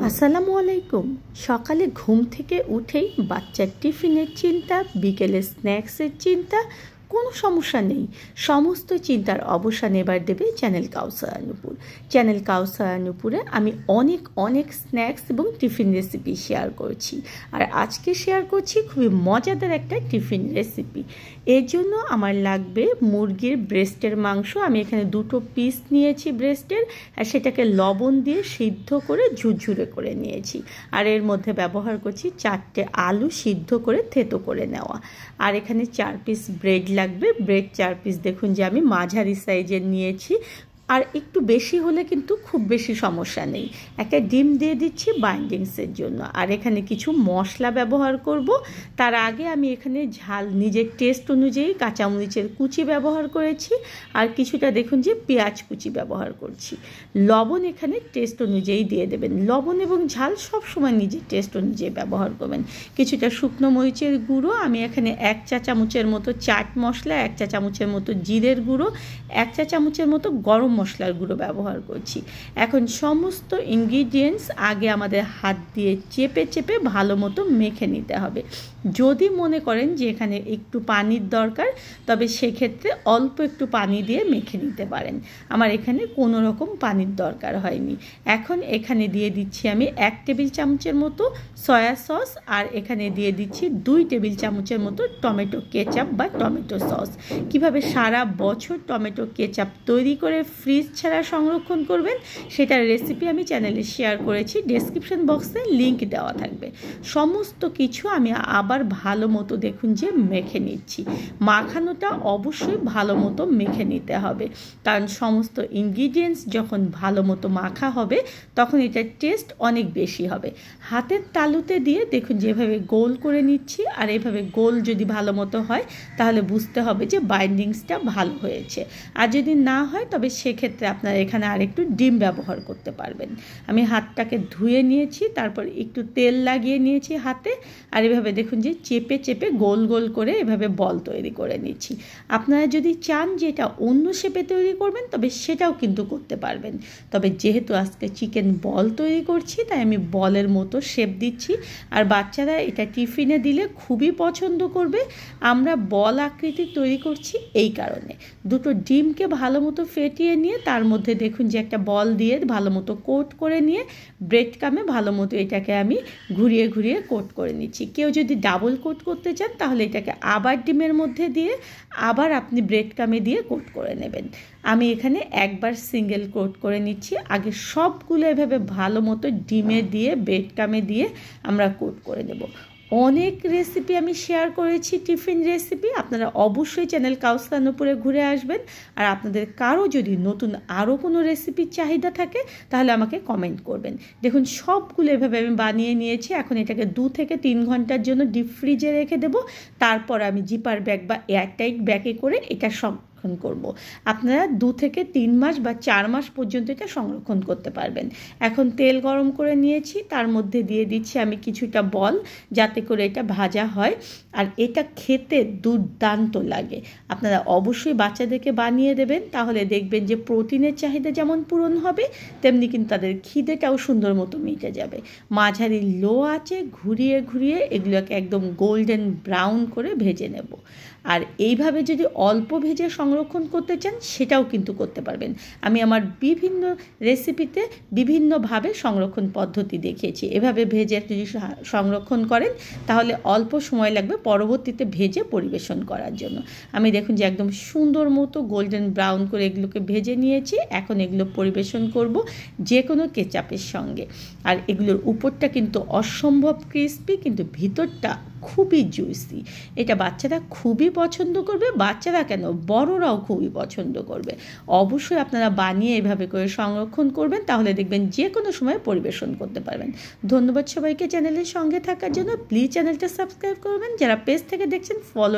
আসসালামু আলাইকুম। সকালে ঘুম থেকে উঠেই বাচ্চার টিফিনের চিন্তা, বিকেলে স্ন্যাক্সের চিন্তা, কোনো সমস্যা নেই। সমস্ত চিন্তার অবসান এবার দেবে চ্যানেল কাউসার নূপুর। চ্যানেল কাউসার নূপুরে আমি অনেক স্ন্যাক্স এবং টিফিন রেসিপি শেয়ার করছি। আর আজকে শেয়ার করছি খুবই মজাদার একটা টিফিন রেসিপি। এর জন্য আমার লাগবে মুরগির ব্রেস্টের মাংস। আমি এখানে 2 পিস নিয়েছি ব্রেস্টের, আর সেটাকে লবণ দিয়ে সিদ্ধ করে ঝুরঝুরে করে নিয়েছি। আর এর মধ্যে ব্যবহার করছি 4টে আলু সিদ্ধ করে থেতো করে নেওয়া। আর এখানে 4 পিস ব্রেড লাগবে। ব্রেড 4 পিস দেখুন যে আমি মাঝারি সাইজের নিয়েছি। আর একটু বেশি হলে কিন্তু খুব বেশি সমস্যা নেই। একটা ডিম দিয়ে দিচ্ছি বাইন্ডিংসের জন্য। আর এখানে কিছু মশলা ব্যবহার করব। তার আগে আমি এখানে ঝাল নিজের টেস্ট অনুযায়ী কাঁচামরিচের কুচি ব্যবহার করেছি, আর কিছুটা দেখুন যে পেঁয়াজ কুচি ব্যবহার করছি। লবণ এখানে টেস্ট অনুযায়ী দিয়ে দেবেন। লবণ এবং ঝাল সবসময় নিজের টেস্ট অনুযায়ী ব্যবহার করবেন। কিছুটা শুকনো মরিচের গুঁড়ো, আমি এখানে 1 চা চামচের মতো চাট মশলা, 1 চা চামচের মতো জিরের গুঁড়ো, 1 চা চামচের মতো গরম মশলার গুঁড়ো ব্যবহার করছি। এখন সমস্ত ইনগ্রিডিয়েন্টস আগে আমাদের হাত দিয়ে চেপে চেপে ভালো মতো মেখে নিতে হবে। যদি মনে করেন যে এখানে একটু পানির দরকার, তবে সেক্ষেত্রে অল্প একটু পানি দিয়ে মেখে নিতে পারেন। আমার এখানে কোনো রকম পানির দরকার হয়নি। এখন এখানে দিয়ে দিচ্ছি আমি 1 টেবিল চামচের মতো সয়া সস, আর এখানে দিয়ে দিচ্ছি 2 টেবিল চামচের মতো টমেটো কেচাপ বা টমেটো সস। কিভাবে সারা বছর টমেটো কেচাপ তৈরি করে ফ্রিজ ছাড়া সংরক্ষণ করবেন সেটার রেসিপি আমি চ্যানেলে শেয়ার করেছি। ডেসক্রিপশন বক্সে লিংক দেওয়া থাকবে। সমস্ত কিছু আমি আবার ভালো মতো দেখুন যে মেখে নিচ্ছি। মাখানোটা অবশ্যই ভালো মতো মেখে নিতে হবে, কারণ সমস্ত ইনগ্রিডিয়েন্টস যখন ভালো মতো মাখা হবে তখন এটার টেস্ট অনেক বেশি হবে। হাতের তালুতে দিয়ে দেখুন যেভাবে গোল করে নিচ্ছি। আর এভাবে গোল যদি ভালো মতো হয় তাহলে বুঝতে হবে যে বাইন্ডিংসটা ভালো হয়েছে। আর যদি না হয় তবে সেক্ষেত্রে আপনারা এখানে আরেকটু ডিম ব্যবহার করতে পারবেন। আমি হাতটাকে ধুয়ে নিয়েছি, তারপর একটু তেল লাগিয়ে নিয়েছি হাতে। আর এভাবে দেখুন যে চেপে চেপে গোল গোল করে এভাবে বল তৈরি করে নিচ্ছি। আপনারা যদি চান যে এটা অন্য শেপে তৈরি করবেন তবে সেটাও কিন্তু করতে পারবেন। তবে যেহেতু আজকে চিকেন বল তৈরি করছি তাই আমি বলের মতো শেপ দিচ্ছি। আর বাচ্চারা এটা টিফিনে দিলে খুবই পছন্দ করবে। আমরা বল আকৃতি তৈরি করছি এই কারণে। 2 ডিমকে ভালো মতো ফেটিয়ে নিয়ে তার মধ্যে দেখুন যে একটা বল দিয়ে ভালো মতো কোট করে নিয়ে ব্রেড কামে ভালো মতো এটাকে আমি ঘুরিয়ে ঘুরিয়ে কোট করে নিচ্ছি। কেউ যদি ডাবল কোট করতে চান তাহলে এটাকে আবার ডিমের মধ্যে দিয়ে আবার আপনি ব্রেড কামে দিয়ে কোট করে নেবেন। আমি এখানে একবার সিঙ্গেল কোট করে নিচ্ছি। আগে সবগুলো এভাবে ভালো মতো ডিমে দিয়ে ব্রেড কামে দিয়ে আমরা কোট করে নেব। অনেক রেসিপি আমি শেয়ার করেছি, টিফিন রেসিপি। আপনারা অবশ্যই চ্যানেল কাউসার নূপুরে ঘুরে আসবেন। আর আপনাদের কারো যদি নতুন আরও কোনো রেসিপির চাহিদা থাকে তাহলে আমাকে কমেন্ট করবেন। দেখুন সবগুলো এভাবে আমি বানিয়ে নিয়েছি। এখন এটাকে 2 থেকে 3 ঘন্টার জন্য ডিপ ফ্রিজে রেখে দেবো। তারপর আমি জিপার ব্যাগ বা এয়ারটাইট ব্যাগে করে এটা করব। আপনারা 2 থেকে 3 মাস বা 4 মাস পর্যন্ত এটা সংরক্ষণ করতে পারবেন। এখন তেল গরম করে নিয়েছি, তার মধ্যে দিয়ে দিচ্ছি আমি কিছুটা বল, যাতে করে এটা ভাজা হয়। আর এটা খেতে দুর্দান্ত লাগে। আপনারা অবশ্যই বাচ্চাদেরকে বানিয়ে দেবেন, তাহলে দেখবেন যে প্রোটিনের চাহিদা যেমন পূরণ হবে তেমনি কিন্তু তাদের খিদেটাও সুন্দর মতো মিটে যাবে। মাঝারি লো আঁচে ঘুরিয়ে ঘুরিয়ে এগুলোকে একদম গোল্ডেন ব্রাউন করে ভেজে নেব। আর এইভাবে যদি অল্প ভেজে সংরক্ষণ করতে চান সেটাও কিন্তু করতে পারবেন। আমি আমার বিভিন্ন রেসিপিতে বিভিন্নভাবে সংরক্ষণ পদ্ধতি দেখিয়েছি। এভাবে ভেজে যদি সংরক্ষণ করেন তাহলে অল্প সময় লাগবে পরবর্তীতে ভেজে পরিবেশন করার জন্য। আমি দেখুন যে একদম সুন্দর মতো গোল্ডেন ব্রাউন করে এগুলোকে ভেজে নিয়েছি। এখন এগুলো পরিবেশন করব যে কোনো কেচাপের সঙ্গে। আর এগুলোর উপরটা কিন্তু অসম্ভব ক্রিস্পি, কিন্তু ভিতরটা খুবই জুইসি। এটা বাচ্চারা খুবই পছন্দ করবে। বাচ্চারা কেন, বড়রাও খুবই পছন্দ করবে। অবশ্যই আপনারা বানিয়ে এভাবে করে সংরক্ষণ করবেন, তাহলে দেখবেন যে কোনো সময় পরিবেশন করতে পারবেন। ধন্যবাদ সবাইকে চ্যানেলের সঙ্গে থাকার জন্য। প্লিজ চ্যানেলটা সাবস্ক্রাইব করবেন। যারা পেজ থেকে দেখছেন ফলো